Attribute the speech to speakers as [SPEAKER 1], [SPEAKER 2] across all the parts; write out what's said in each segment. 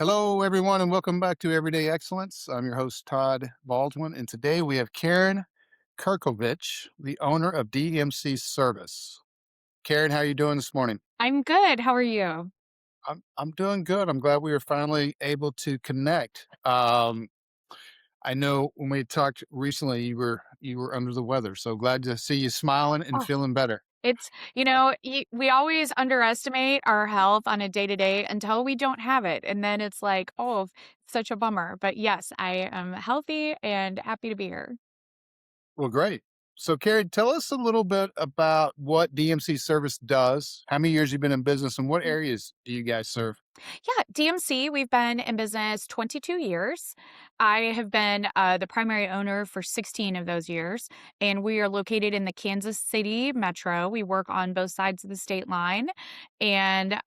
[SPEAKER 1] Hello, everyone, and welcome back to Everyday Excellence. I'm your host, Todd Baldwin, and today we have Karen Crnkovich, the owner of DMC Service. Karen, how are you doing this morning?
[SPEAKER 2] I'm good. How are you?
[SPEAKER 1] I'm doing good. I'm glad we were finally able to connect. I know when we talked recently, you were under the weather, so glad to see you smiling and
[SPEAKER 2] Oh,
[SPEAKER 1] feeling better.
[SPEAKER 2] we always underestimate our health on a day to day until we don't have it. And then it's like, oh, such a bummer. But yes, I am healthy and happy to be here.
[SPEAKER 1] Well, great. So, Karen, tell us a little bit about what DMC Service does. How many years you've been in business, and what areas do you guys serve?
[SPEAKER 2] Yeah, DMC, we've been in business 22 years. I have been the primary owner for 16 of those years, and we are located in the Kansas City metro. We work on both sides of the state line. And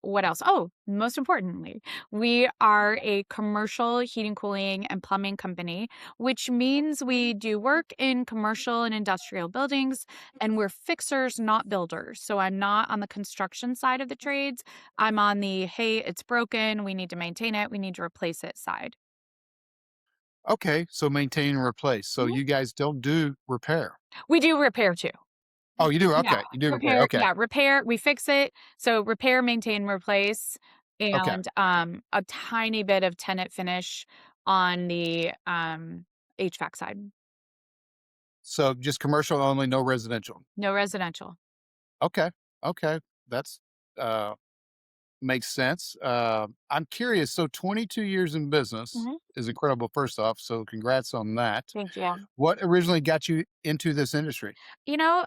[SPEAKER 2] what else? Oh, most importantly, we are a commercial heating, cooling, and plumbing company, which means we do work in commercial and industrial buildings, and we're fixers, not builders. So I'm not on the construction side of the trades. I'm on the, "Hey, it's broken, we need to maintain it, we need to replace it" side.
[SPEAKER 1] Okay, so maintain and replace. So
[SPEAKER 2] Mhm.
[SPEAKER 1] you guys don't do repair.
[SPEAKER 2] We do repair too.
[SPEAKER 1] Oh, you do?
[SPEAKER 2] Yeah,
[SPEAKER 1] Okay, you do repair. Okay,
[SPEAKER 2] repair, we fix it. So repair, maintain, replace,
[SPEAKER 1] okay.
[SPEAKER 2] and, a tiny bit of tenant finish on the, HVAC side.
[SPEAKER 1] So just commercial only, no residential.
[SPEAKER 2] No residential.
[SPEAKER 1] Okay, okay. That's uh makes sense. I'm curious. So 22 years in business
[SPEAKER 2] Mhm.
[SPEAKER 1] is incredible. First off, so congrats on that.
[SPEAKER 2] Thank you.
[SPEAKER 1] What originally got you into this industry?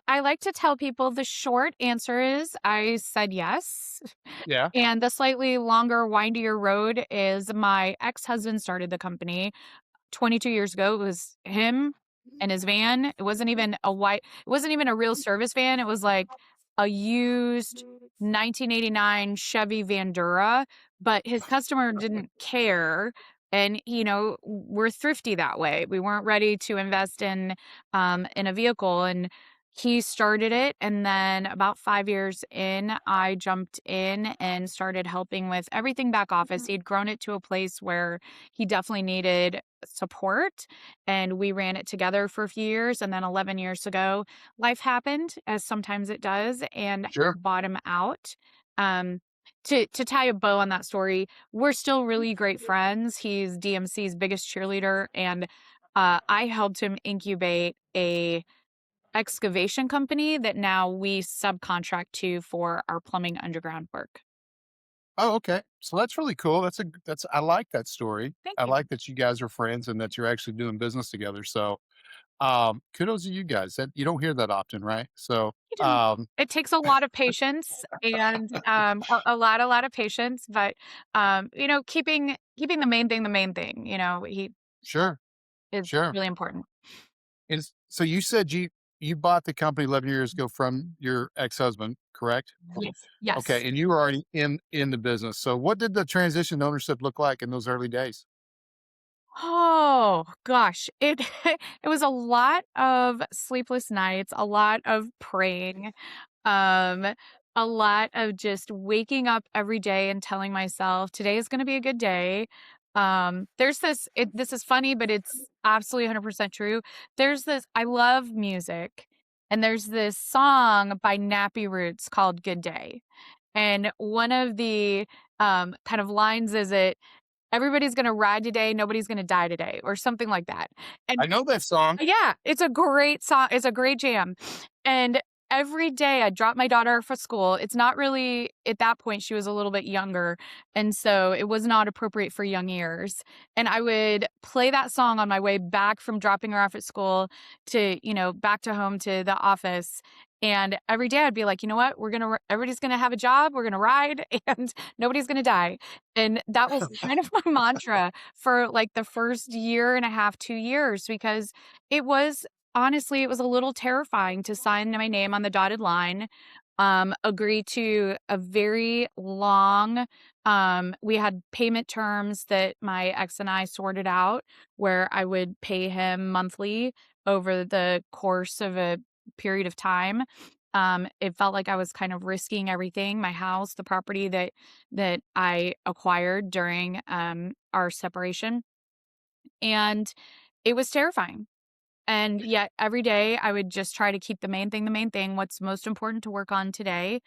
[SPEAKER 2] I like to tell people the short answer is I said yes.
[SPEAKER 1] Yeah.
[SPEAKER 2] And the slightly longer, windier road is my ex-husband started the company 22 years ago. It was him and his van. It wasn't even a real service van. It was like a used 1989 Chevy Vandura, but his customer didn't care. And, we're thrifty that way. We weren't ready to invest in a vehicle. And he started it, and then about 5 years in, I jumped in and started helping with everything back office. He'd grown it to a place where he definitely needed support, and we ran it together for a few years, and then 11 years ago, life happened, as sometimes it does, and
[SPEAKER 1] Sure.
[SPEAKER 2] bought him out. Um, to tie a bow on that story, we're still really great friends. He's DMC's biggest cheerleader, and, I helped him incubate a excavation company that now we subcontract to for our plumbing underground work.
[SPEAKER 1] Oh, okay. So that's really cool. That's I like that story.
[SPEAKER 2] Thank
[SPEAKER 1] I
[SPEAKER 2] you.
[SPEAKER 1] like that you guys are friends and that you're actually doing business together. So kudos to you guys. That you don't hear that often, right? So
[SPEAKER 2] You do. It takes a lot of patience and, a lot of patience, but, keeping the main thing, he
[SPEAKER 1] sure,
[SPEAKER 2] is
[SPEAKER 1] sure.
[SPEAKER 2] really important.
[SPEAKER 1] And so you said you bought the company 11 years ago from your ex-husband, correct?
[SPEAKER 2] Yes. Yes.
[SPEAKER 1] Okay, and you were already in the business. So what did the transition to ownership look like in those early days?
[SPEAKER 2] Oh gosh, it it was a lot of sleepless nights, a lot of praying, um, a lot of just waking up every day and telling myself, "Today is gonna be a good day." This is funny, but it's absolutely 100% true. I love music, and there's this song by Nappy Roots called "Good Day," and one of the, kind of lines is "Everybody's gonna ride today, nobody's gonna die today," or something like that.
[SPEAKER 1] I
[SPEAKER 2] And
[SPEAKER 1] know that song.
[SPEAKER 2] yeah, it's a great song, it's a great jam. And every day I drop my daughter off for school. It's not really at that point, she was a little bit younger, and so it was not appropriate for young ears. And I would play that song on my way back from dropping her off at school to, back to home to the office. And every day I'd be like, "You know what? Everybody's gonna have a job, we're gonna ride, and nobody's gonna die." And that was kind of my mantra for, like, the first year and a half, 2 years, because it was honestly, it was a little terrifying to sign my name on the dotted line, agree to a very long we had payment terms that my ex and I sorted out, where I would pay him monthly over the course of a period of time. It felt like I was kind of risking everything, my house, the property that I acquired during, our separation, and it was terrifying. And yet every day I would just try to keep the main thing, what's most important to work on today?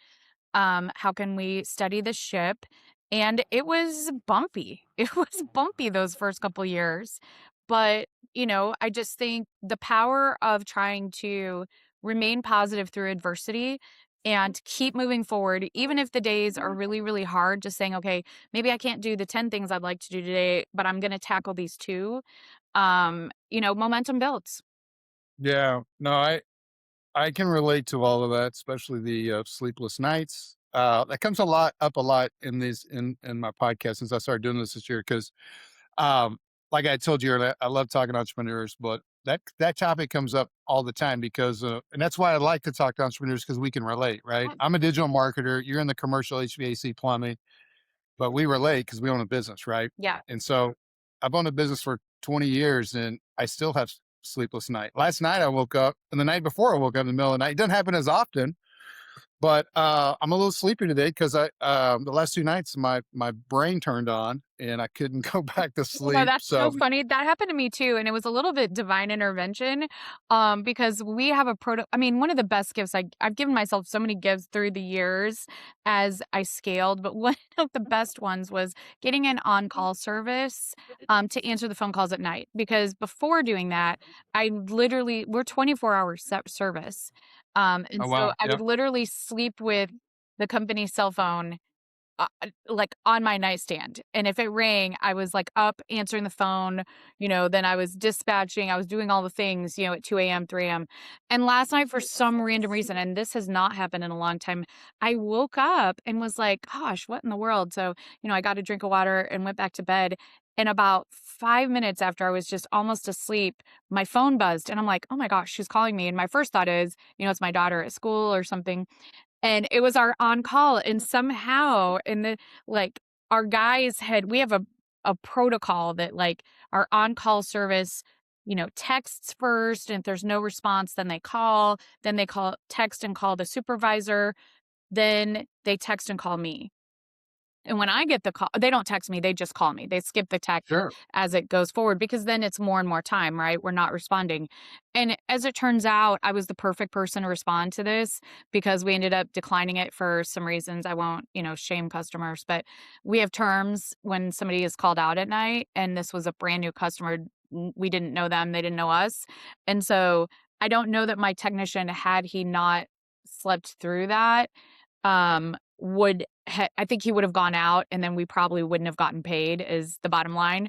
[SPEAKER 2] How can we steady the ship? And it was bumpy. It was bumpy those first couple years. But, I just think the power of trying to remain positive through adversity and keep moving forward, even if the days are really, really hard, just saying, okay, maybe I can't do the 10 things I'd like to do today, but I'm going to tackle these two. Momentum builds.
[SPEAKER 1] Yeah. No, I can relate to all of that, especially the sleepless nights. That comes a lot in in my podcast since I started doing this year. Because, um, like I told you earlier, I love talking to entrepreneurs, but that topic comes up all the time because, and that's why I like to talk to entrepreneurs because we can relate, right? I'm a digital marketer. You're in the commercial HVAC plumbing, but we relate because we own a business, right?
[SPEAKER 2] Yeah.
[SPEAKER 1] And so I've owned a business for 20 years and I still have sleepless night. Last night I woke up and the night before I woke up in the middle of the night. It doesn't happen as often, but I'm a little sleepy today because the last 2 nights my brain turned on and I couldn't go back to
[SPEAKER 2] No,
[SPEAKER 1] sleep.
[SPEAKER 2] that's so
[SPEAKER 1] So
[SPEAKER 2] funny. That happened to me too, and it was a little bit divine intervention, because we have I mean, one of the best gifts I've given myself so many gifts through the years as I scaled, but one of the best ones was getting an on-call service, to answer the phone calls at night. Because before doing that, we're 24-hour service, and
[SPEAKER 1] oh
[SPEAKER 2] so
[SPEAKER 1] wow,
[SPEAKER 2] I would
[SPEAKER 1] yeah,
[SPEAKER 2] literally sleep with the company cell phone like on my nightstand. And if it rang, I was like up answering the phone, then I was dispatching, I was doing all the things, at 2 a.m., 3 a.m. And last night, for some random reason, and this has not happened in a long time, I woke up and was like, gosh, what in the world? So, I got a drink of water and went back to bed. And about 5 minutes after I was just almost asleep, my phone buzzed. And I'm like, oh my gosh, she's calling me. And my first thought is, it's my daughter at school or something. And it was our on-call, and somehow in the like, our guys we have a protocol that, like, our on-call service, texts first, and if there's no response, then they text and call the supervisor, then they text and call me. And when I get the call, they don't text me, they just call me. They skip the text
[SPEAKER 1] sure.
[SPEAKER 2] as it goes forward because then it's more and more time, right? We're not responding. And as it turns out, I was the perfect person to respond to this because we ended up declining it for some reasons. I won't, shame customers, but we have terms when somebody is called out at night. And this was a brand new customer. We didn't know them, they didn't know us. And so I don't know that my technician, had he not slept through that, I think he would have gone out and then we probably wouldn't have gotten paid is the bottom line.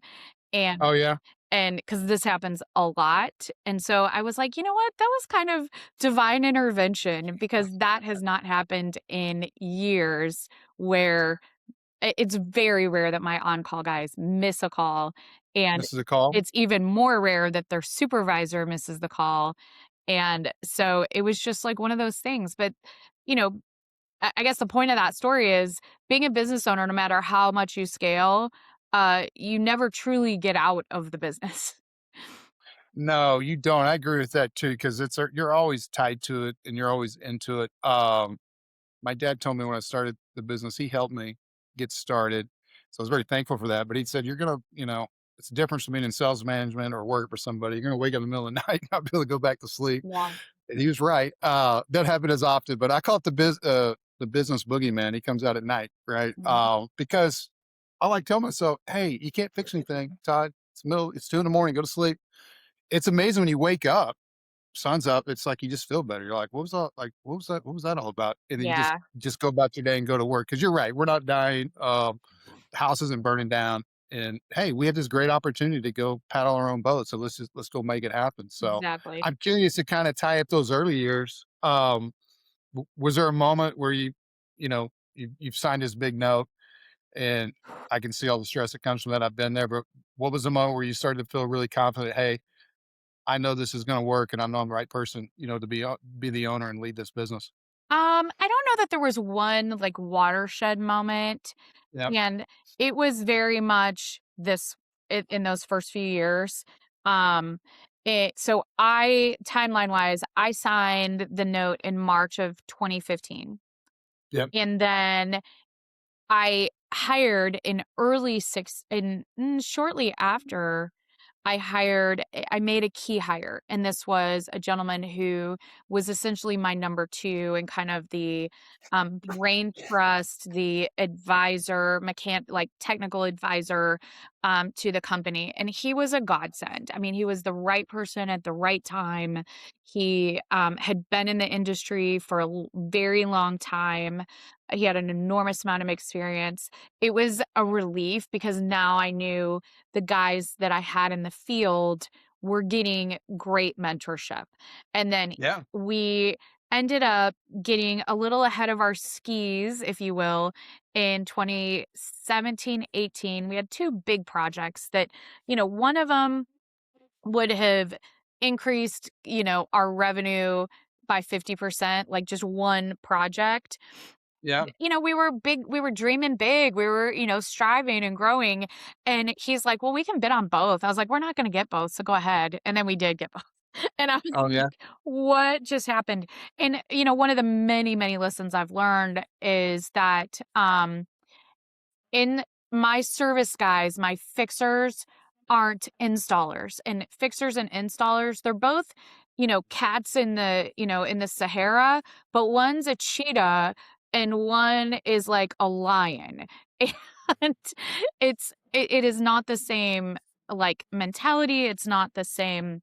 [SPEAKER 2] And
[SPEAKER 1] Oh yeah.
[SPEAKER 2] because this happens a lot. And so I was like, you know what? That was kind of divine intervention because that has not happened in years where it's very rare that my on-call guys miss a call. And
[SPEAKER 1] This is a call.
[SPEAKER 2] it's even more rare that their supervisor misses the call. And so it was just like one of those things. But, you know, I guess the point of that story is being a business owner, no matter how much you scale, you never truly get out of the business.
[SPEAKER 1] No, you don't. I agree with that too because you're always tied to it and you're always into it. My dad told me when I started the business, he helped me get started. So I was very thankful for that. But he said, you're going to, it's a difference between in sales management or work for somebody. You're going to wake up in the middle of the night and not be able to go back to sleep.
[SPEAKER 2] Yeah.
[SPEAKER 1] And he was right. Doesn't happen as often, but I call it the business boogeyman. He comes out at night, right?
[SPEAKER 2] Mhm.
[SPEAKER 1] Because I like telling myself, hey, you can't fix anything, Todd. It's 2 in the morning, go to sleep. It's amazing when you wake up, sun's up, it's like you just feel better. You're like, what was that all about? And then you just
[SPEAKER 2] Yeah,
[SPEAKER 1] just go about your day and go to work. Because you're right, we're not dying, the house isn't burning down. And hey, we have this great opportunity to go paddle our own boat. So let's go make it happen. So
[SPEAKER 2] exactly.
[SPEAKER 1] I'm curious to kind of tie up those early years. Was there a moment where you've signed this big note and I can see all the stress that comes from that. I've been there, but what was the moment where you started to feel really confident? Hey, I know this is gonna work and I know I'm the right person, to be the owner and lead this business.
[SPEAKER 2] I don't know that there was one like watershed moment,
[SPEAKER 1] Yeah.
[SPEAKER 2] and it was very much in those first few years. Um, So I timeline wise, I signed the note in March of 2015.
[SPEAKER 1] Yep.
[SPEAKER 2] And then I hired in early six in shortly after I made a key hire, and this was a gentleman who was essentially my number 2 and kind of the, brain trust, the advisor, like, technical advisor, to the company, and he was a godsend. I mean, he was the right person at the right time. He, had been in the industry for a very long time. He had an enormous amount of experience. It was a relief because now I knew the guys that I had in the field were getting great mentorship. And then
[SPEAKER 1] Yeah.
[SPEAKER 2] we ended up getting a little ahead of our skis, if you will, in 2017, 18. We had 2 big projects that, one of them would have increased, our revenue by 50%, like just one project.
[SPEAKER 1] Yeah.
[SPEAKER 2] We were dreaming big, we were, striving and growing, and he's like, "Well, we can bid on both." I was like, "We're not gonna get both, so go ahead," and then we did get both. And I was
[SPEAKER 1] Oh, yeah.
[SPEAKER 2] like, "What just happened?" And, one of the many, many lessons I've learned is that, in my service guys, my fixers aren't installers. And fixers and installers, they're both, cats in the Sahara, but one's a cheetah and one is like a lion. And it is not the same like mentality, it's not the same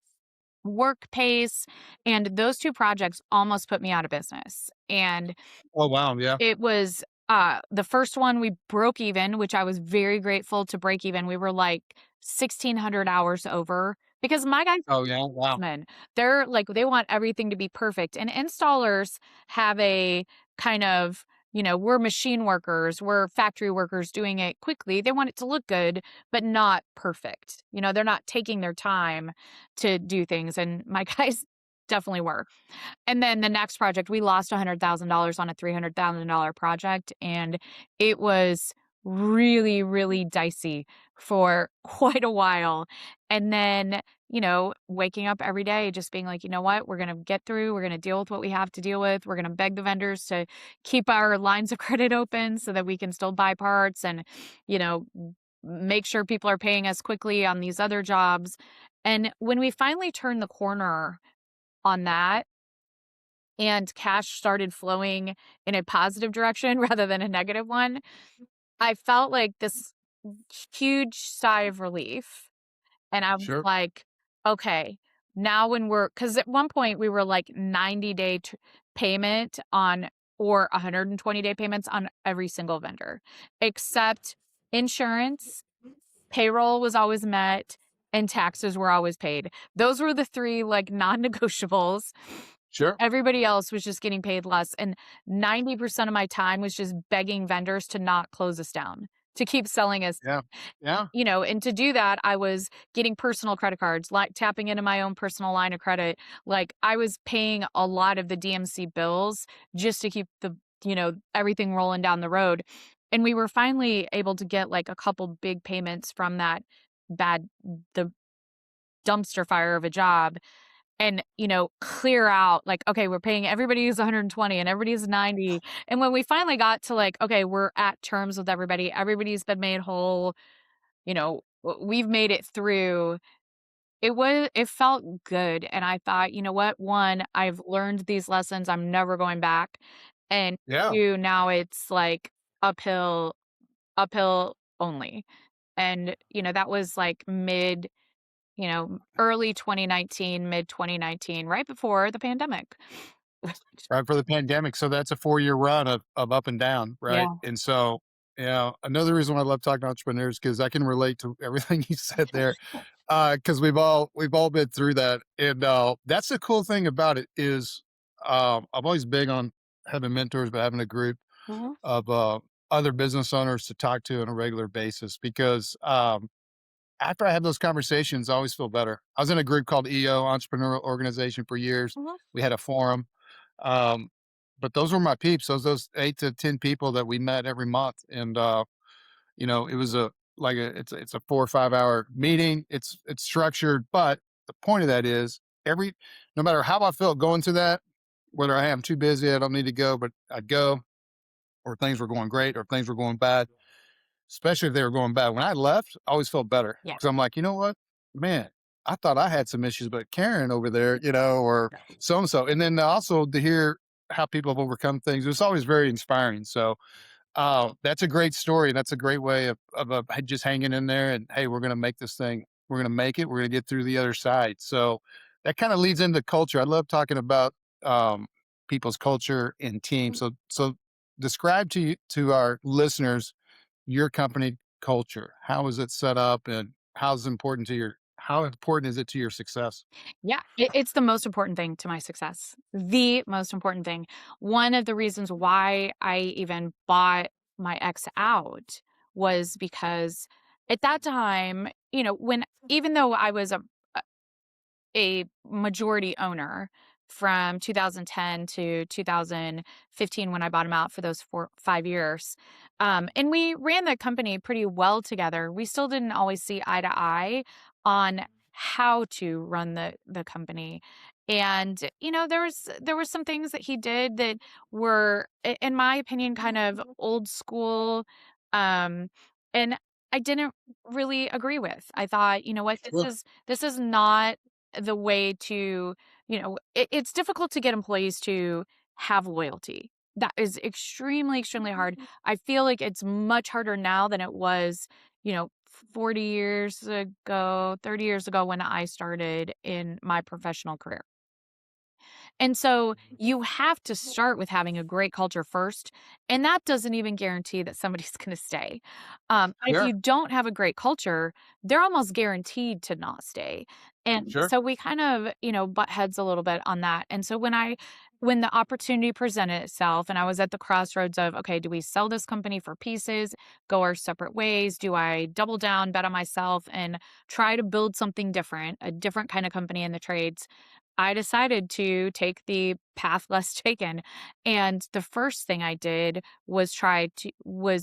[SPEAKER 2] work pace, and those 2 projects almost put me out of business. And
[SPEAKER 1] Oh, wow. Yeah.
[SPEAKER 2] it was, the first one we broke even, which I was very grateful to break even. We were like 1,600 hours over because my guys
[SPEAKER 1] Oh, yeah. Wow.
[SPEAKER 2] men, they're like, they want everything to be perfect. And installers have a kind of, we're machine workers, we're factory workers doing it quickly. They want it to look good, but not perfect. They're not taking their time to do things. And my guys definitely were. And then the next project, we lost $100,000 on a $300,000 project, and it was really, really dicey for quite a while. And then, waking up every day just being like, "You know what? We're gonna get through. We're gonna deal with what we have to deal with. We're gonna beg the vendors to keep our lines of credit open so that we can still buy parts and, you know, make sure people are paying us quickly on these other jobs." And when we finally turned the corner on that, and cash started flowing in a positive direction rather than a negative one, I felt like this huge sigh of relief. And I was
[SPEAKER 1] Sure.
[SPEAKER 2] like, okay, now when because at one point we were like 90-day payment on or 120-day payments on every single vendor, except insurance, payroll was always met, and taxes were always paid. Those were the 3 like non-negotiables.
[SPEAKER 1] Sure.
[SPEAKER 2] Everybody else was just getting paid less, and 90% of my time was just begging vendors to not close us down, to keep selling us,
[SPEAKER 1] Yeah. Yeah.
[SPEAKER 2] and to do that, I was getting personal credit cards, like tapping into my own personal line of credit. Like, I was paying a lot of the DMC bills just to keep everything rolling down the road, and we were finally able to get, like, a couple big payments from that bad the dumpster fire of a job, and, clear out like, okay, we're paying everybody's 120 and everybody's 90. And when we finally got to like, okay, we're at terms with everybody, everybody's been made whole, we've made it through. It felt good. And I thought, you know what? One, I've learned these lessons. I'm never going back. And
[SPEAKER 1] Yeah.
[SPEAKER 2] 2, now it's like uphill, uphill only. And, that was like early 2019, mid 2019, right before the pandemic.
[SPEAKER 1] Right for the pandemic. So that's a 4-year run of up and down. Right.
[SPEAKER 2] Yeah.
[SPEAKER 1] And so, another reason why I love talking to entrepreneurs, because I can relate to everything you said there. Cause we've all been through that. And, that's the cool thing about it is, I'm always big on having mentors, but having a group
[SPEAKER 2] Mhm,
[SPEAKER 1] of, other business owners to talk to on a regular basis because, after I have those conversations, I always feel better. I was in a group called EO, Entrepreneurial Organization, for years.
[SPEAKER 2] mhm.
[SPEAKER 1] We had a forum. Um, but those were my peeps. Those 8 to 10 people that we met every month. And it was it's a 4 or 5 hour meeting. It's structured, but the point of that is no matter how I felt going through that, whether I am too busy, I don't need to go, but I'd go, or things were going great, or things were going bad, especially if they were going bad. When I left, I always felt better
[SPEAKER 2] Yeah.
[SPEAKER 1] because I'm like, you know what, man, I thought I had some issues, but Karen over there, or so and so. And then also to hear how people have overcome things, it's always very inspiring. So that's a great story. That's a great way of just hanging in there and, hey, we're going to make this thing. We're going to make it. We're going to get through the other side. So that kind of leads into culture. I love talking about um, people's culture and team. So describe to our listeners your company culture. How is it set up, and how important is it to your success?
[SPEAKER 2] Yeah, it's the most important thing to my success. The most important thing. One of the reasons why I even bought my ex out was because at that time, when even though I was a majority owner from 2010 to 2015 when I bought him out for those 5 years. And we ran the company pretty well together. We still didn't always see eye to eye on how to run the company. And there was some things that he did that were in my opinion kind of old school, um and I didn't really agree with. I thought, you know what,
[SPEAKER 1] Sure.
[SPEAKER 2] this is not the way to, it's difficult to get employees to have loyalty. That is extremely, extremely hard. I feel like it's much harder now than it was, 40 years ago, 30 years ago when I started in my professional career. And so you have to start with having a great culture first. And that doesn't even guarantee that somebody's going to stay. If
[SPEAKER 1] Sure.
[SPEAKER 2] you don't have a great culture, they're almost guaranteed to not stay. And
[SPEAKER 1] Sure.
[SPEAKER 2] so we kind of, butt heads a little bit on that. And so when the opportunity presented itself and I was at the crossroads of, okay, do we sell this company for pieces, go our separate ways? Do I double down, bet on myself, and try to build something different, a different kind of company in the trades? I decided to take the path less taken. And the first thing I did was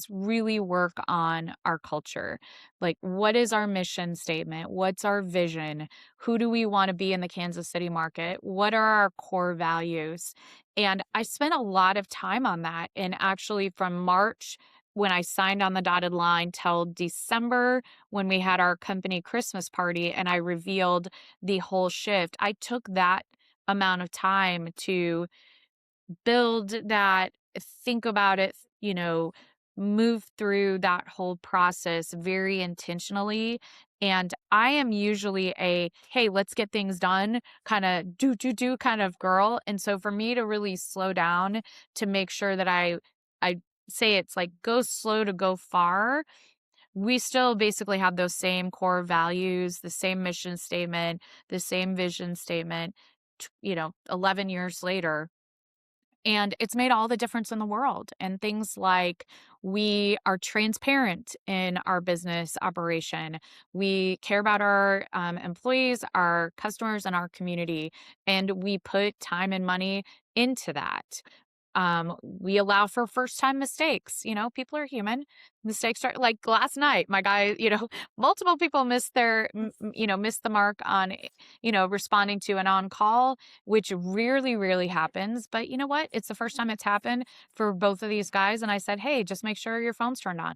[SPEAKER 2] really work on our culture. Like, what is our mission statement? What's our vision? Who do we want to be in the Kansas City market? What are our core values? And I spent a lot of time on that. And actually, from March, when I signed on the dotted line, till December, when we had our company Christmas party and I revealed the whole shift, I took that amount of time to build that, think about it, move through that whole process very intentionally. And I am usually a, hey, let's get things done, kind of do kind of girl. And so for me to really slow down to make sure that I say it's like go slow to go far, we still basically have those same core values, the same mission statement, the same vision statement, 11 years later. And it's made all the difference in the world. And things like we are transparent in our business operation. We care about our employees, our customers, and our community. And we put time and money into that. We allow for first time mistakes. People are human. Mistakes are like last night, my guy, multiple people missed the mark on, responding to an on call, which rarely, rarely happens. But you know what? It's the first time it's happened for both of these guys. And I said, hey, just make sure your phone's turned on.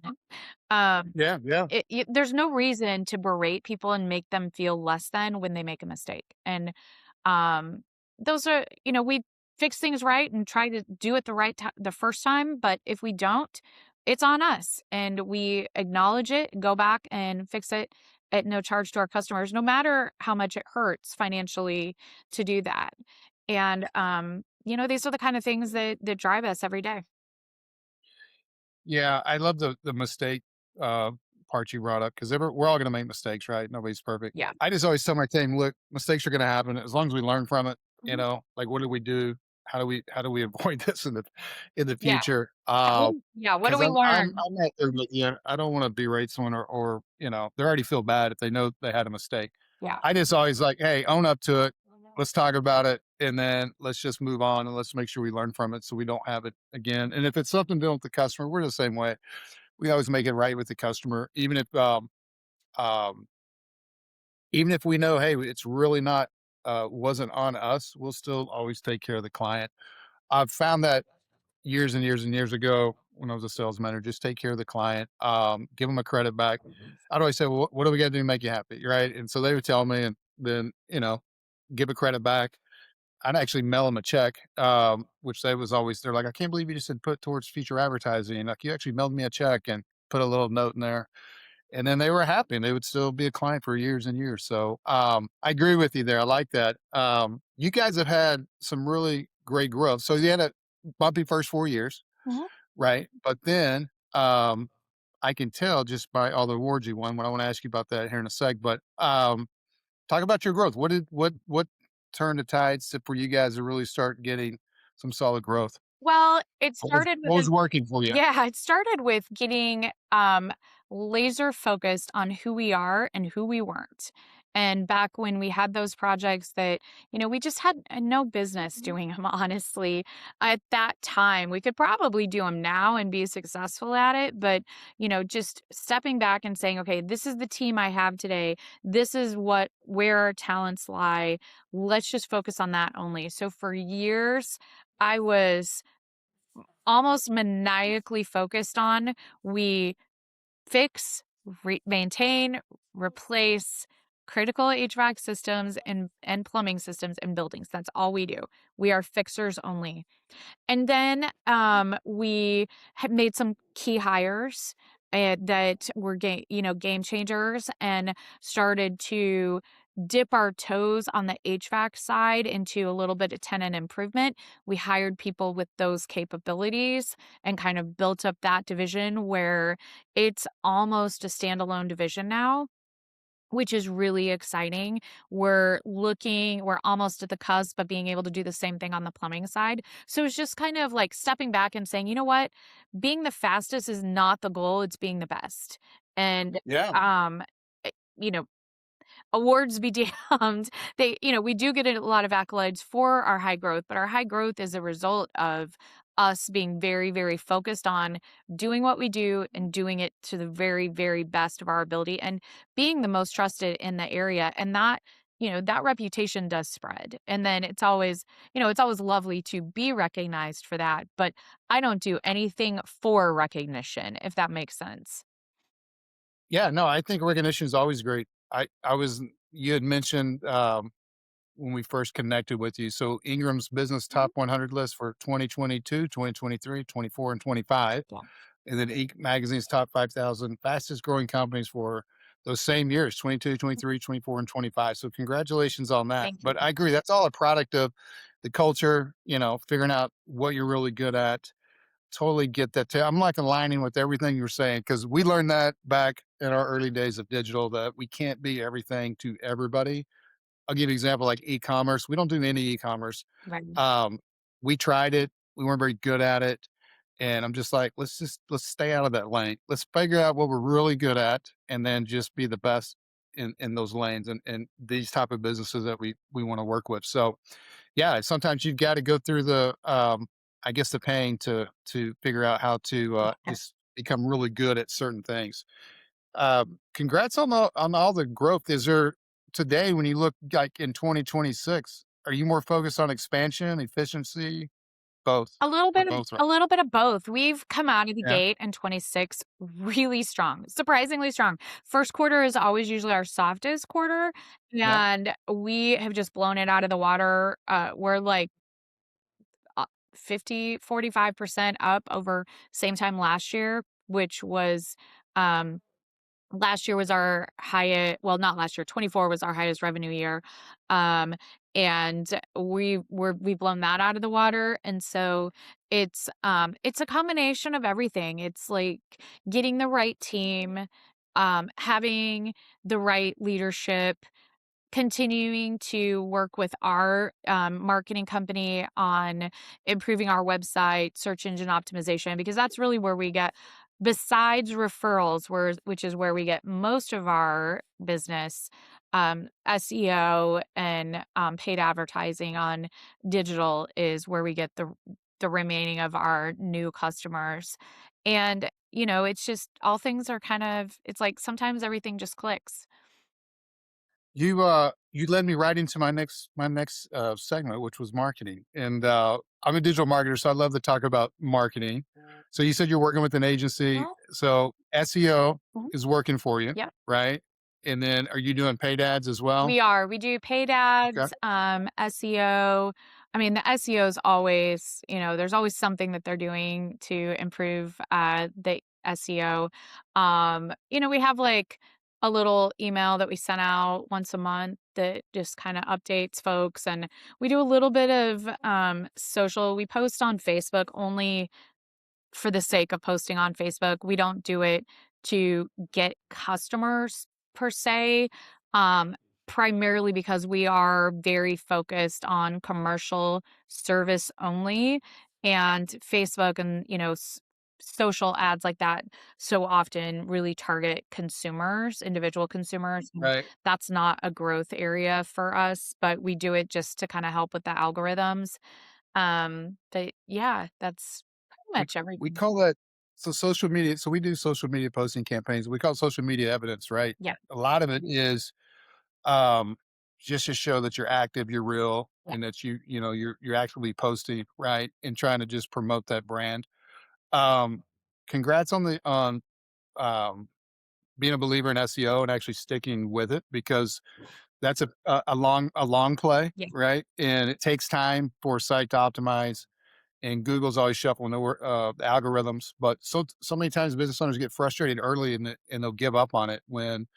[SPEAKER 2] Um,
[SPEAKER 1] Yeah. Yeah.
[SPEAKER 2] there's no reason to berate people and make them feel less than when they make a mistake. And um, those are, we fix things right and try to do it the first time. But if we don't, it's on us, and we acknowledge it, go back and fix it at no charge to our customers, no matter how much it hurts financially to do that. And these are the kind of things that drive us every day.
[SPEAKER 1] Yeah, I love the mistake, uh, part you brought up, 'cause we're all gonna make mistakes, right? Nobody's perfect.
[SPEAKER 2] Yeah.
[SPEAKER 1] I just always tell my team, "Look, mistakes are gonna happen as long as we learn from it,
[SPEAKER 2] Mhm.
[SPEAKER 1] like, what do we do? How do we avoid this in the
[SPEAKER 2] Yeah.
[SPEAKER 1] future?"
[SPEAKER 2] Yeah. What do
[SPEAKER 1] Because
[SPEAKER 2] we learn?
[SPEAKER 1] I'm not there, but, yeah, I don't wanna berate someone, or, they already feel bad if they know they had a mistake.
[SPEAKER 2] Yeah.
[SPEAKER 1] I just always like, "Hey, own up to it. Let's talk about it, and then let's just move on, and let's make sure we learn from it so we don't have it again." And if it's something dealing with the customer, we're the same way. We always make it right with the customer, even if, um, even if we know, hey, it's really not wasn't on us, we'll still always take care of the client. I've found that years and years and years ago when I was a sales manager, just take care of the client, give them a credit back. I'd always say, well, what do we got to do to make you happy? Right. And so they would tell me, and then, give a credit back. I'd actually mail them a check, which they was always, they're like, I can't believe you just said put towards future advertising. Like you actually mailed me a check and put a little note in there. And then they were happy and they would still be a client for years and years. So I agree with you there. I like that. You guys have had some really great growth. So you had a bumpy first 4 years,
[SPEAKER 2] Mhm.
[SPEAKER 1] right? But then I can tell just by all the awards you won. What I want to ask you about that here in a sec. But talk about your growth. What turned the tides to for you guys to really start getting some solid growth?
[SPEAKER 2] Well, it
[SPEAKER 1] What was
[SPEAKER 2] started
[SPEAKER 1] what
[SPEAKER 2] with
[SPEAKER 1] was working for you?
[SPEAKER 2] yeah, it started with getting laser focused on who we are and who we weren't. And back when we had those projects that, we just had no business doing them, honestly. At that time, we could probably do them now and be successful at it. But, just stepping back and saying, okay, this is the team I have today. This is where our talents lie. Let's just focus on that only. So for years, I was almost maniacally focused on we fix, maintain, replace critical HVAC systems and plumbing systems in buildings. That's all we do. We are fixers only. And then we had made some key hires that were game changers and started to dip our toes on the HVAC side into a little bit of tenant improvement. We hired people with those capabilities and kind of built up that division where it's almost a standalone division now, which is really exciting. We're almost at the cusp of being able to do the same thing on the plumbing side. So it's just kind of like stepping back and saying, you know what? Being the fastest is not the goal, it's being the best. And
[SPEAKER 1] Yeah.
[SPEAKER 2] um eh, you know, awards be damned. We do get a lot of accolades for our high growth, but our high growth is a result of us being very, very focused on doing what we do and doing it to the very, very best of our ability and being the most trusted in the area. And that reputation does spread. And then it's always lovely to be recognized for that. But I don't do anything for recognition, if that makes sense.
[SPEAKER 1] Yeah, no, I think recognition is always great. I was you had mentioned when we first connected with you. So Ingram's business
[SPEAKER 2] Mhm.
[SPEAKER 1] top 100 list for 2022, 2023, 24, and 25.
[SPEAKER 2] Yeah.
[SPEAKER 1] And then Inc. magazine's top 5,000 fastest growing companies for those same years, 22, 23, 24, and 25. So congratulations on that.
[SPEAKER 2] Thank you.
[SPEAKER 1] But I agree, that's all a product of the culture, figuring out what you're really good at. Totally get that too. I'm like aligning with everything you're saying because we learned that back in our early days of digital that we can't be everything to everybody. I'll give you an example like e-commerce. We don't do any e-commerce.
[SPEAKER 2] Right.
[SPEAKER 1] Um, we tried it. We weren't very good at it. And I'm just like, let's stay out of that lane. Let's figure out what we're really good at and then just be the best in those lanes and these type of businesses that we want to work with. So yeah, sometimes you've got to go through the I guess the pain to figure out how to just become really good at certain things. Congrats on all the growth. Is there today when you look like in 2026, are you more focused on expansion, efficiency, both?
[SPEAKER 2] A little
[SPEAKER 1] Or
[SPEAKER 2] bit of
[SPEAKER 1] both, right?
[SPEAKER 2] a little bit of both. We've come out of the
[SPEAKER 1] Yeah.
[SPEAKER 2] gate in 26 really strong, surprisingly strong. First quarter is always usually our softest quarter,
[SPEAKER 1] Yeah.
[SPEAKER 2] and we have just blown it out of the water. We're like 45% up over same time last year, which was um last year was our highest, well, not last year, 24 was our highest revenue year. Um, and we've blown that out of the water. And so it's a combination of everything. It's like getting the right team, having the right leadership, continuing to work with our marketing company on improving our website, search engine optimization, because that's really where we get, besides referrals, which is where we get most of our business, SEO and paid advertising on digital is where we get the remaining of our new customers. And it's just all things are kind of, it's like sometimes everything just clicks.
[SPEAKER 1] You led me right into my next segment, which was marketing. And I'm a digital marketer, so I love to talk about marketing. So you said you're working with an agency.
[SPEAKER 2] Mhm,
[SPEAKER 1] So SEO
[SPEAKER 2] mhm.
[SPEAKER 1] is working for you,
[SPEAKER 2] Yep.
[SPEAKER 1] right? And then are you doing paid ads as well?
[SPEAKER 2] We are. We do paid
[SPEAKER 1] Okay.
[SPEAKER 2] ads, SEO. I mean, the SEO is always, there's always something that they're doing to improve the SEO. We have like a little email that we send out once a month that just kind of updates folks. And we do a little bit of social. We post on Facebook only for the sake of posting on Facebook. We don't do it to get customers per se, um, primarily because we are very focused on commercial service only. And Facebook and, social ads like that so often really target consumers, individual consumers. And
[SPEAKER 1] Right.
[SPEAKER 2] that's not a growth area for us, but we do it just to kind of help with the algorithms. But yeah, that's pretty
[SPEAKER 1] We
[SPEAKER 2] much
[SPEAKER 1] we
[SPEAKER 2] everything.
[SPEAKER 1] call that so social media. So we do social media posting campaigns. We call it social media evidence, right?
[SPEAKER 2] Yeah,
[SPEAKER 1] A lot of it is um, just to show that you're active, you're real,
[SPEAKER 2] yeah,
[SPEAKER 1] and that you're actually posting, right, and trying to just promote that brand. Um, congrats on um, being a believer in SEO and actually sticking with it because that's a long play,
[SPEAKER 2] yeah,
[SPEAKER 1] right? And it takes time for a site to optimize. And Google's always shuffling the algorithms, but so many times business owners get frustrated early and they'll give up on it when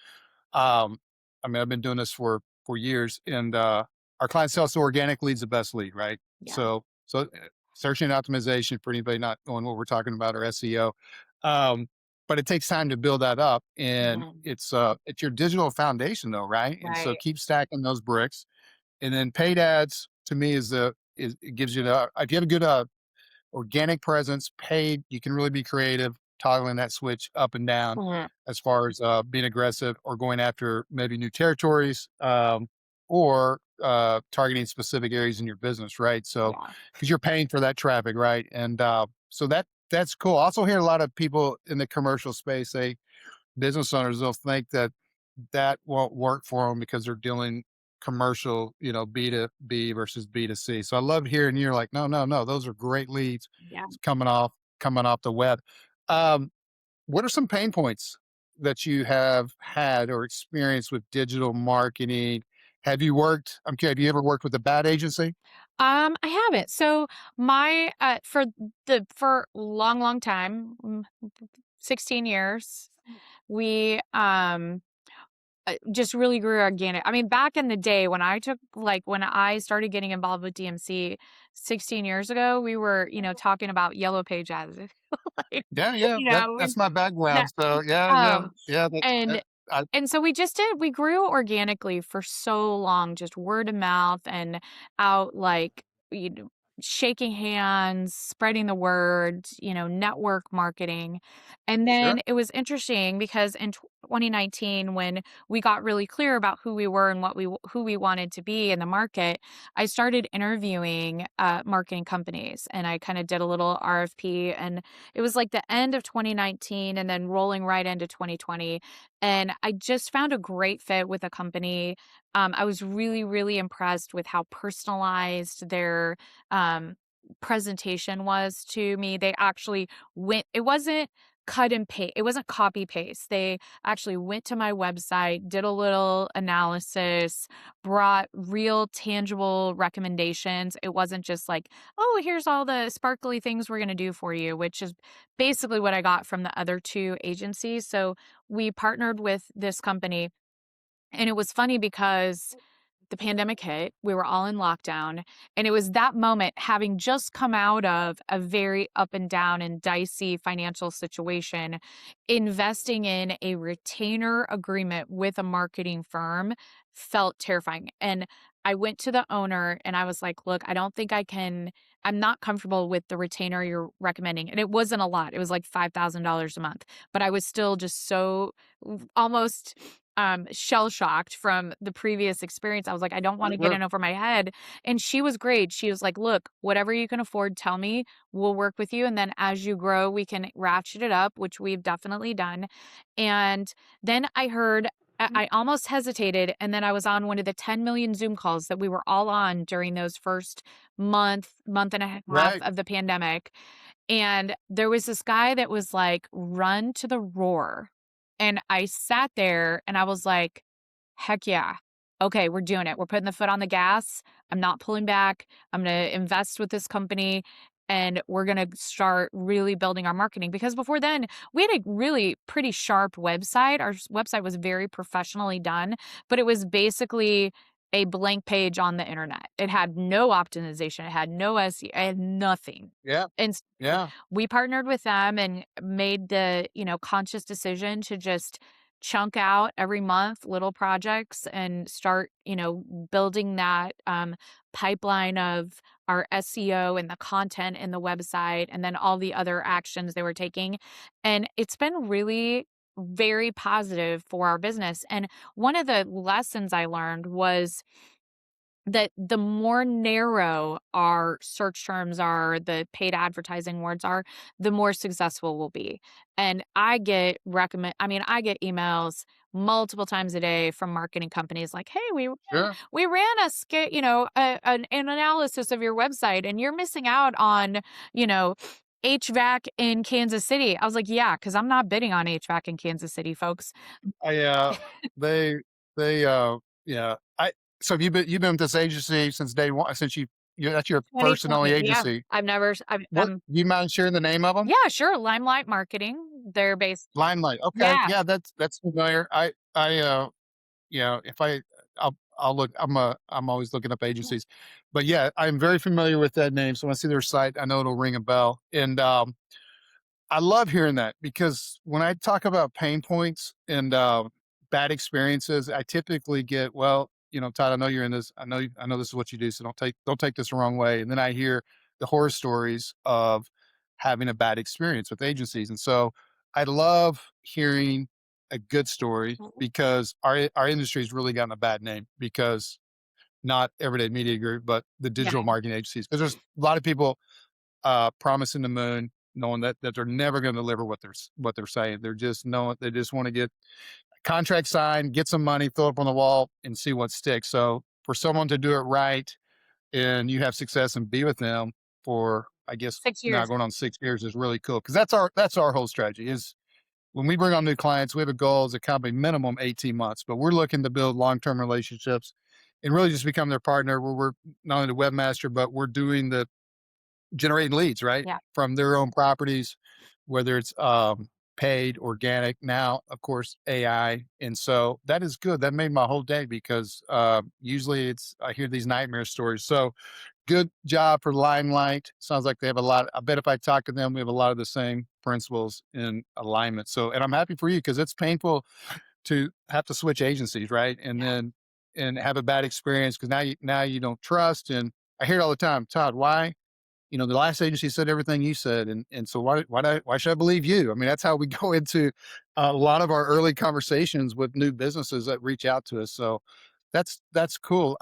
[SPEAKER 1] um, I mean, I've been doing this for years, and our client sells to organic leads the best lead, right?
[SPEAKER 2] yeah,
[SPEAKER 1] So search engine optimization for anybody not knowing what we're talking about or SEO, um, but it takes time to build that up, and
[SPEAKER 2] mhm,
[SPEAKER 1] it's your digital foundation though, right? And so
[SPEAKER 2] right,
[SPEAKER 1] keep stacking those bricks, and then paid ads to me is it gives you the if you have a good organic presence, paid, you can really be creative, toggling that switch up and down
[SPEAKER 2] mhm,
[SPEAKER 1] as far as being aggressive or going after maybe new territories or targeting specific areas in your business, right? So,
[SPEAKER 2] yeah,
[SPEAKER 1] because you're paying for that traffic, right? And so that's cool. I also hear a lot of people in the commercial space say business owners they'll think that that won't work for them because they're dealing commercial, B to B versus B to C. So I love hearing you're like, no, no, no, those are great leads
[SPEAKER 2] yeah.
[SPEAKER 1] coming off the web. Um, what are some pain points that you have had or experienced with digital marketing? Have you worked? I'm curious. Have you ever worked with a bad agency?
[SPEAKER 2] I haven't. So my for long, long time, 16 years, we just really grew organic. I mean, back in the day when I started getting involved with DMC 16 years ago, we were, talking about yellow page ads. Like,
[SPEAKER 1] Yeah, yeah.
[SPEAKER 2] you
[SPEAKER 1] That
[SPEAKER 2] know,
[SPEAKER 1] that's my
[SPEAKER 2] that
[SPEAKER 1] background. So yeah, yeah,
[SPEAKER 2] um
[SPEAKER 1] yeah. That,
[SPEAKER 2] and
[SPEAKER 1] that I
[SPEAKER 2] And so we grew organically for so long, just word of mouth and out like, you know, shaking hands, spreading the word, network marketing. And then
[SPEAKER 1] sure.
[SPEAKER 2] it was interesting because in 2019, when we got really clear about who we were and who we wanted to be in the market, I started interviewing marketing companies and I kind of did a little RFP. And it was like the end of 2019 and then rolling right into 2020, and I just found a great fit with a company. I was really, really impressed with how personalized their um, presentation was to me. They actually it wasn't cut and paste, it wasn't copy paste. They actually went to my website, did a little analysis, brought real tangible recommendations. It wasn't just like, oh, here's all the sparkly things we're going to do for you, which is basically what I got from the other two agencies. So we partnered with this company, and it was funny because the pandemic hit, we were all in lockdown, and it was that moment, having just come out of a very up and down and dicey financial situation, investing in a retainer agreement with a marketing firm felt terrifying. And I went to the owner and I was like, "Look, I don't think I'm not comfortable with the retainer you're recommending." And it wasn't a lot. It was like $5,000 a month, but I was still just so almost shell shocked from the previous experience. I was like, I don't want to get
[SPEAKER 1] Sure.
[SPEAKER 2] in over my head. And she was great. She was like, look, whatever you can afford, tell me. We'll work with you. And then as you grow, we can ratchet it up, which we've definitely done. And then I heard I almost hesitated, and then I was on one of the 10 million Zoom calls that we were all on during those first month and a half
[SPEAKER 1] Right.
[SPEAKER 2] of the pandemic, and there was this guy that was like, "Run to the roar." And I sat there and I was like, "Heck yeah. Okay, we're doing it. We're putting the foot on the gas. I'm not pulling back. I'm gonna invest with this company and we're gonna start really building our marketing." Because before then, we had a really pretty sharp website. Our website was very professionally done, but it was basically a blank page on the internet. It had no optimization, it had no SEO, it had nothing.
[SPEAKER 1] Yeah.
[SPEAKER 2] And
[SPEAKER 1] Yeah.
[SPEAKER 2] we partnered with them and made the, conscious decision to just chunk out every month little projects and start, building that pipeline of our SEO and the content in the website and then all the other actions they were taking. And it's been really very positive for our business. And one of the lessons I learned was that the more narrow our search terms are, the paid advertising words are, the more successful we'll be. And I get emails multiple times a day from marketing companies like, "Hey,
[SPEAKER 1] Sure.
[SPEAKER 2] we ran an analysis of your website and you're missing out on, you know, HVAC in Kansas City." I was like, "Yeah, because I'm not bidding on HVAC in Kansas City, folks."
[SPEAKER 1] I, they, yeah. So you've been with this agency since day one, since that's your first and only
[SPEAKER 2] 2020. Yeah.
[SPEAKER 1] agency.
[SPEAKER 2] I've never
[SPEAKER 1] What, do you mind sharing the name of them?
[SPEAKER 2] Yeah, sure, Limelight Marketing. They're based.
[SPEAKER 1] Limelight. Okay.
[SPEAKER 2] Yeah,
[SPEAKER 1] Yeah. That's familiar. If I'll look, I'm always looking up
[SPEAKER 2] yeah,
[SPEAKER 1] agencies, but yeah, I'm very familiar with that name. So when I see their site, I know it'll ring a bell. And, I love hearing that because when I talk about pain points and bad experiences, I typically get, well, Todd, I know you're in this. I know this is what you do. So don't take this the wrong way. And then I hear the horror stories of having a bad experience with agencies. And so I love hearing a good story
[SPEAKER 2] mhm,
[SPEAKER 1] because our industry has really gotten a bad name because not Everyday Media Group, but the
[SPEAKER 2] yeah,
[SPEAKER 1] digital marketing agencies. Because there's a lot of people promising the moon, knowing that they're never going to deliver what they're saying. They're just knowing they just want to get a contract signed, get some money, throw it up on the wall, and see what sticks. So for someone to do it right and you have success and be with them for, I guess,
[SPEAKER 2] 6
[SPEAKER 1] now
[SPEAKER 2] years.
[SPEAKER 1] going on 6 years is really cool because that's our whole strategy is when we bring on new clients, we have a goal as a company minimum 18 months, but we're looking to build long-term relationships and really just become their partner where we're not only the webmaster, but we're doing the generating leads, right?
[SPEAKER 2] Yeah,
[SPEAKER 1] From their own properties, whether it's paid, organic, now, of course, AI. And so that is good. That made my whole day because usually I hear these nightmare stories. So good job for Limelight. Sounds like they have a lot. I bet if I talk to them, we have a lot of the same principles in alignment. So, and I'm happy for you because it's painful to have to switch agencies, right? And
[SPEAKER 2] yeah.
[SPEAKER 1] then and have a bad experience because now you don't trust. And I hear it all the time, Todd. Why? The last agency said everything you said, and so why should I believe you? I mean, that's how we go into a lot of our early conversations with new businesses that reach out to us. So that's cool.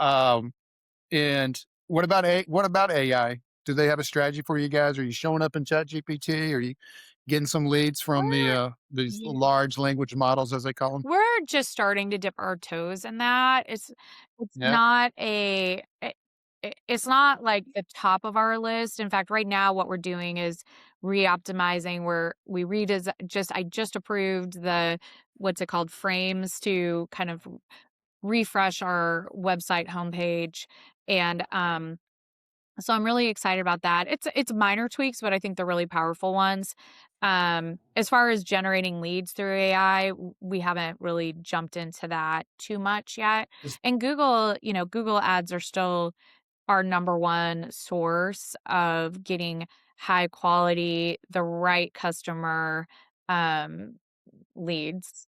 [SPEAKER 1] And what about AI? Do they have a strategy for you guys? Are you showing up in Chat GPT? Are you getting some leads from
[SPEAKER 2] We're
[SPEAKER 1] these
[SPEAKER 2] yeah,
[SPEAKER 1] large language models as they call them?
[SPEAKER 2] we're just starting to dip our toes in that. It's
[SPEAKER 1] Yeah.
[SPEAKER 2] not it's not like the top of our list. In fact, right now what we're doing is re-optimizing where we I just approved the what's it called frames to kind of refresh our website homepage and so I'm really excited about that. It's minor tweaks, but I think they're really powerful ones. As far as generating leads through AI, we haven't really jumped into that too much yet.
[SPEAKER 1] Is-
[SPEAKER 2] And Google, Google ads are still our number one source of getting high quality, the right customer um, leads.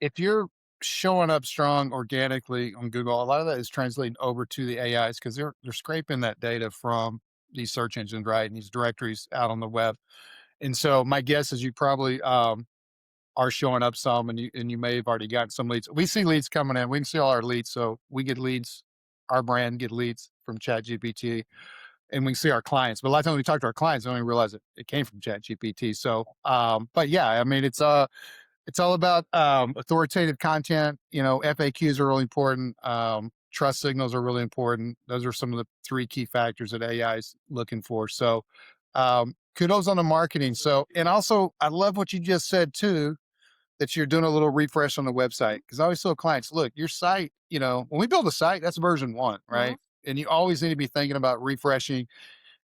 [SPEAKER 1] if you're showing up strong organically on Google, a lot of that is translating over to the AIs because they're scraping that data from these search engines, right? And these directories out on the web. And so my guess is you probably are showing up some and you may have already gotten some leads. We see leads coming in. We can see all our leads. So we get leads, our brand get leads from Chat GPT and we can see our clients. But a lot of times we talk to our clients, they don't even realize it came from Chat GPT. So but yeah, I mean It's all about authoritative content. FAQs are really important. Trust signals are really important. Those are some of the three key factors that AI is looking for. So, kudos on the marketing. So, and also, I love what you just said too, that you're doing a little refresh on the website. Because I always tell clients, look, your site, when we build a site, that's version one,
[SPEAKER 2] Mhm.
[SPEAKER 1] right? And you always need to be thinking about refreshing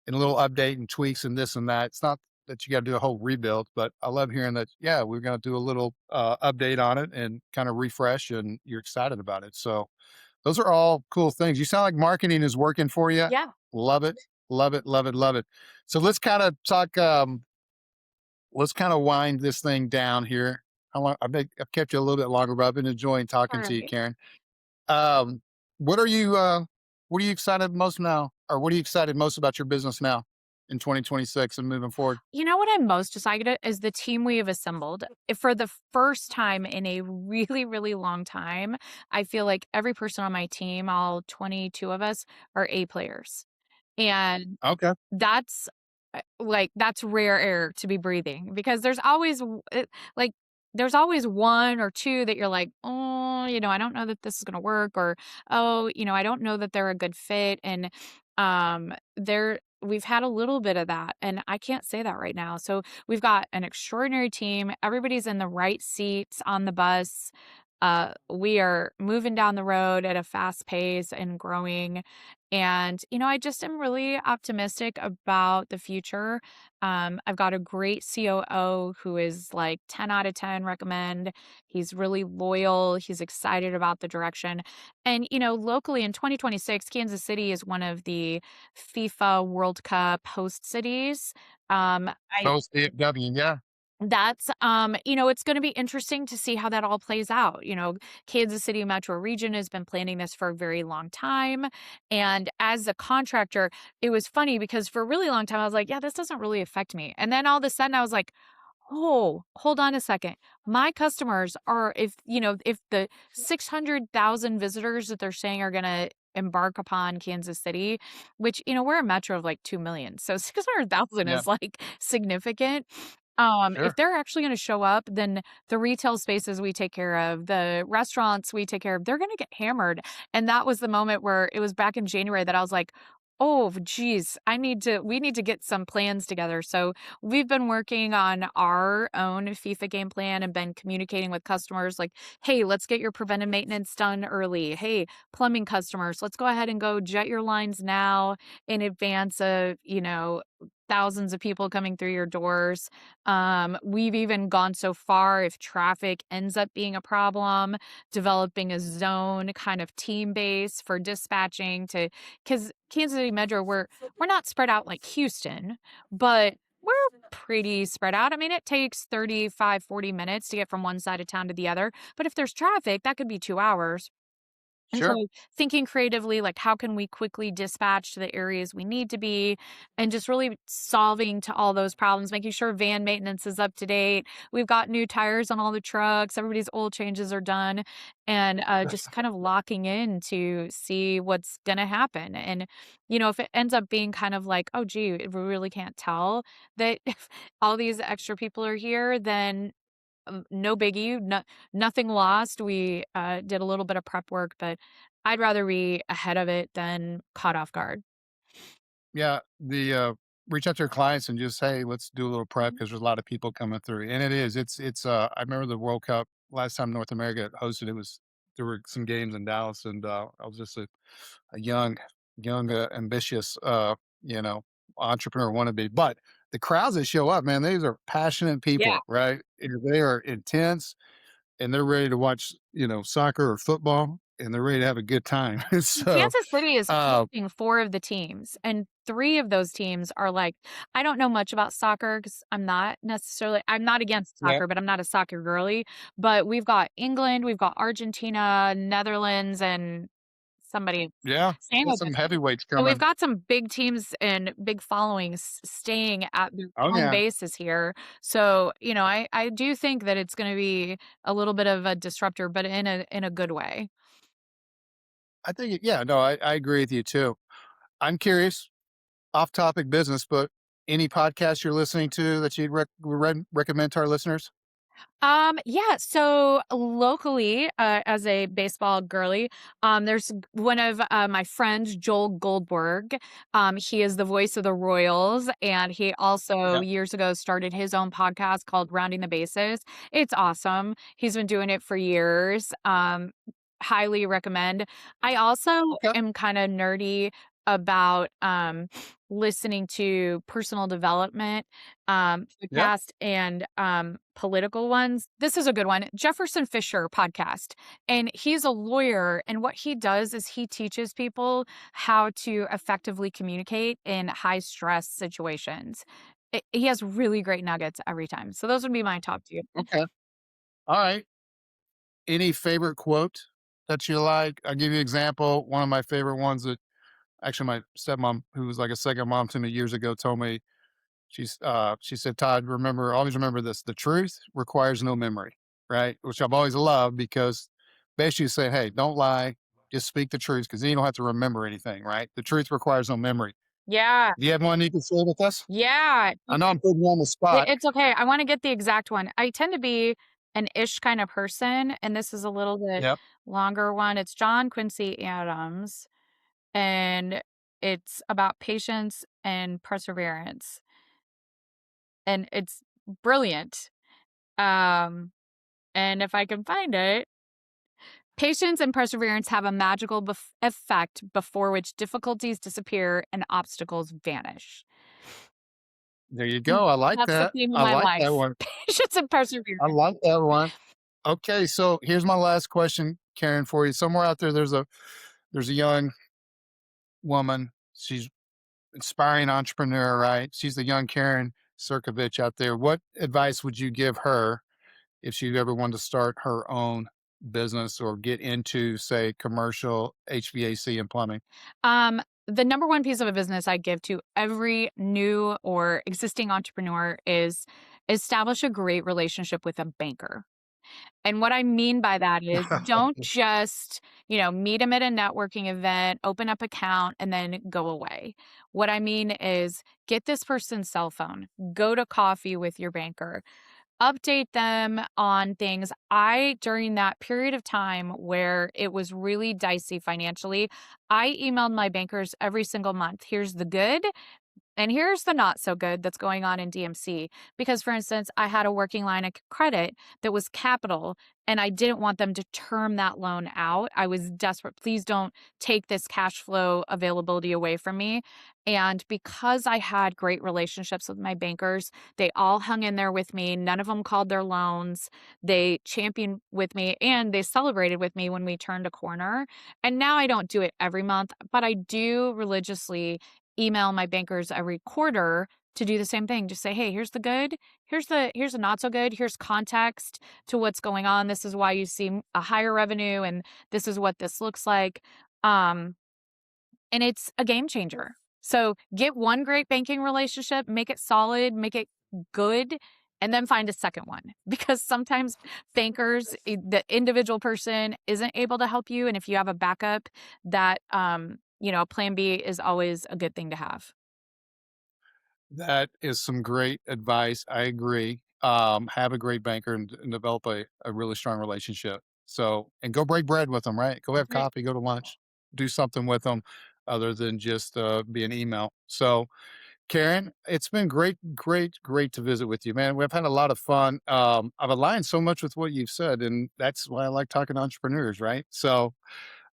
[SPEAKER 1] and a little update and tweaks and this and that. It's not that you got to do a whole rebuild, but I love hearing that. Yeah, we're going to do a little update on it and kind of refresh, and you're excited about it. So those are all cool things. You sound like marketing is working for you.
[SPEAKER 2] Yeah.
[SPEAKER 1] Love it, love it, love it, love it. So let's kind of talk. Let's kind of wind this thing down here. How long? I've kept you a little bit longer, but I've been enjoying
[SPEAKER 2] All
[SPEAKER 1] talking to you,
[SPEAKER 2] right.
[SPEAKER 1] Karen. Um, what are you what are you excited most now? Or what are you excited most about your business now in 2026 and moving forward?
[SPEAKER 2] You know what I'm most excited is the team we have assembled. For the first time in a really, really long time, I feel like every person on my team, all 22 of us, are A players. And
[SPEAKER 1] Okay.
[SPEAKER 2] that's, that's rare air to be breathing because like, there's always 1 or 2 that you're like, "Oh, I don't know that this is gonna work," or, "Oh, I don't know that they're a good fit," and, we've had a little bit of that, and I can't say that right now. So, we've got an extraordinary team, everybody's in the right seats on the bus. We are moving down the road at a fast pace and growing. And, I just am really optimistic about the future. I've got a great COO who is like 10 out of 10 recommend. He's really loyal. He's excited about the direction. And, locally in 2026, Kansas City is one of the FIFA World Cup host cities. I
[SPEAKER 1] Post DFW, yeah.
[SPEAKER 2] it's going to be interesting to see how that all plays out. Kansas City metro region has been planning this for a very long time. And as a contractor, it was funny because for a really long time, I was like, yeah, this doesn't really affect me. And then all of a sudden I was like, oh, hold on a second. My customers are, if the 600,000 visitors that they're saying are going to embark upon Kansas City, which, we're a metro of like 2 million. So 600,000
[SPEAKER 1] Yeah,
[SPEAKER 2] is like significant. If
[SPEAKER 1] sure.
[SPEAKER 2] they're actually going to show up, then the retail spaces we take care of, the restaurants we take care of, they're going to get hammered. And that was the moment where it was back in January that I was like, oh, geez, we need to get some plans together. So we've been working on our own FIFA game plan and been communicating with customers like, hey, let's get your preventive maintenance done early. Hey, plumbing customers, let's go ahead and go jet your lines now in advance of, thousands of people coming through your doors. We've even gone so far if traffic ends up being a problem, developing a zone kind of team base for dispatching to because Kansas City Metro, we're not spread out like Houston, but we're pretty spread out. I mean, it takes 35, 40 minutes to get from one side of town to the other. But if there's traffic, that could be 2 hours. And
[SPEAKER 1] Sure.
[SPEAKER 2] so thinking creatively, like how can we quickly dispatch to the areas we need to be and just really solving to all those problems, making sure van maintenance is up to date. We've got new tires on all the trucks, everybody's oil changes are done, and just kind of locking in to see what's going to happen. And, if it ends up being kind of like, oh, gee, we really can't tell that all these extra people are here, then no biggie, nothing lost. We, did a little bit of prep work, but I'd rather be ahead of it than caught off guard.
[SPEAKER 1] Yeah, reach out to your clients and just, "Hey, let's do a little prep
[SPEAKER 2] Mhm.
[SPEAKER 1] because there's a lot of people coming through." And I remember the World Cup last time North America hosted it was there were some games in Dallas, and, I was just a young, ambitious, you know, entrepreneur wannabe, but the crowds that show up, man, these are passionate
[SPEAKER 2] Yeah.
[SPEAKER 1] people, right? And they are intense, and they're ready to watch, soccer or football, and they're ready to have a good time. So,
[SPEAKER 2] Kansas City is
[SPEAKER 1] uh
[SPEAKER 2] hosting 4 of the teams, and 3 of those teams are like I don't know much about soccer because 'cause I'm not against
[SPEAKER 1] yeah.
[SPEAKER 2] soccer, but I'm not a soccer girly, but we've got England, we've got Argentina, Netherlands, and somebody
[SPEAKER 1] Yeah,
[SPEAKER 2] staying
[SPEAKER 1] there's
[SPEAKER 2] with
[SPEAKER 1] some
[SPEAKER 2] us.
[SPEAKER 1] heavyweights
[SPEAKER 2] So we've
[SPEAKER 1] coming.
[SPEAKER 2] got some big teams and big followings staying at their
[SPEAKER 1] Oh,
[SPEAKER 2] home
[SPEAKER 1] yeah.
[SPEAKER 2] bases here. So, I do think that it's gonna be a little bit of a disruptor, but in a good way.
[SPEAKER 1] I think yeah, no, I agree with you too. I'm curious, off topic business, but any podcast you're listening to that you'd recommend to our listeners?
[SPEAKER 2] Yeah, so locally, as a baseball girly, there's one of my friends, Joel Goldberg. He is the voice of the Royals, and he also
[SPEAKER 1] Yeah.
[SPEAKER 2] years ago started his own podcast called Rounding the Bases. It's awesome. He's been doing it for years. Highly recommend. I also
[SPEAKER 1] Okay.
[SPEAKER 2] am kind of nerdy about listening to personal development
[SPEAKER 1] Yeah.
[SPEAKER 2] podcast and political ones. This is a good one. Jefferson Fisher podcast. And he's a lawyer. And what he does is he teaches people how to effectively communicate in high stress situations. He has really great nuggets every time. So those would be my top two.
[SPEAKER 1] Okay. All right. Any favorite quote that you like? I'll give you an example. One of my favorite ones that actually my stepmom, who was like a second mom to me years ago, told me. She said, "Todd, always remember this: the truth requires no memory." Right, which I've always loved because basically saying, "Hey, don't lie, just speak the truth, because then you don't have to remember anything." Right, the truth requires no memory.
[SPEAKER 2] Yeah.
[SPEAKER 1] Do you have one you can share with us?
[SPEAKER 2] Yeah.
[SPEAKER 1] I know I'm putting you on the spot.
[SPEAKER 2] It's okay. I wanna get the exact one. I tend to be an ish kind of person, and this is a little bit
[SPEAKER 1] Yep.
[SPEAKER 2] longer one. It's John Quincy Adams, and it's about patience and perseverance, and it's brilliant. Um, and if I can find it, patience and perseverance have a magical effect before which difficulties disappear and obstacles vanish.
[SPEAKER 1] There you go. I like
[SPEAKER 2] That's the
[SPEAKER 1] that.
[SPEAKER 2] theme of
[SPEAKER 1] I
[SPEAKER 2] my
[SPEAKER 1] like that
[SPEAKER 2] life.
[SPEAKER 1] one.
[SPEAKER 2] Patience and
[SPEAKER 1] I
[SPEAKER 2] perseverance.
[SPEAKER 1] like that one. Okay, so here's my last question, Karen, for you. Somewhere out there, there's a young woman. She's inspiring entrepreneur, right? She's the young Karen Crnkovich out there. What advice would you give her if she ever wanted to start her own business or get into, say, commercial HVAC and plumbing?
[SPEAKER 2] The number one piece of a business I give to every new or existing entrepreneur is establish a great relationship with a banker. And what I mean by that is don't just, meet them at a networking event, open up account, and then go away. What I mean is get this person's cell phone, go to coffee with your banker, update them on things. During that period of time where it was really dicey financially, I emailed my bankers every single month. Here's the good and here's the not so good that's going on in DMC. Because, for instance, I had a working line of credit that was capital, and I didn't want them to term that loan out. I was desperate. Please don't take this cash flow availability away from me. And because I had great relationships with my bankers, they all hung in there with me. None of them called their loans. They championed with me and they celebrated with me when we turned a corner. And now I don't do it every month, but I do religiously email my bankers every quarter to do the same thing. Just say, "Hey, here's the good. Here's the not so good. Here's context to what's going on. This is why you see a higher revenue and this is what this looks like." Um and it's a game changer. So, get one great banking relationship, make it solid, make it good, and then find a second one. Because sometimes bankers, the individual person isn't able to help you, and if you have a backup, that a plan B is always a good thing to have.
[SPEAKER 1] That is some great advice. I agree. Have a great banker and develop a really strong relationship. So, and go break bread with them, right? Go have
[SPEAKER 2] Right.
[SPEAKER 1] coffee, go to lunch, do something with them other than just be an email. So, Karen, it's been great, great, great to visit with you, man. We've had a lot of fun. I've aligned so much with what you've said, and that's why I like talking to entrepreneurs, right? So,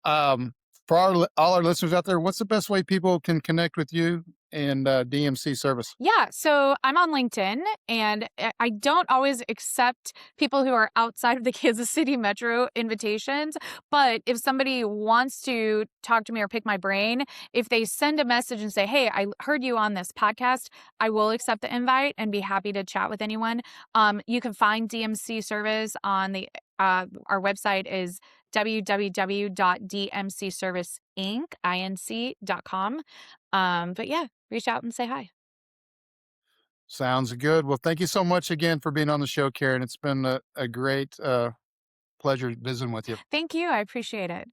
[SPEAKER 1] um, for all our listeners out there, what's the best way people can connect with you and DMC service?
[SPEAKER 2] Yeah, so I'm on LinkedIn and I don't always accept people who are outside of the Kansas City metro invitations, but if somebody wants to talk to me or pick my brain, if they send a message and say, "Hey, I heard you on this podcast," I will accept the invite and be happy to chat with anyone. You can find DMC service on the our website is www.dmcserviceinc.com. But yeah, reach out and say hi.
[SPEAKER 1] Sounds good. Well, thank you so much again for being on the show, Karen. It's been a great pleasure visiting with you.
[SPEAKER 2] Thank you. I appreciate it.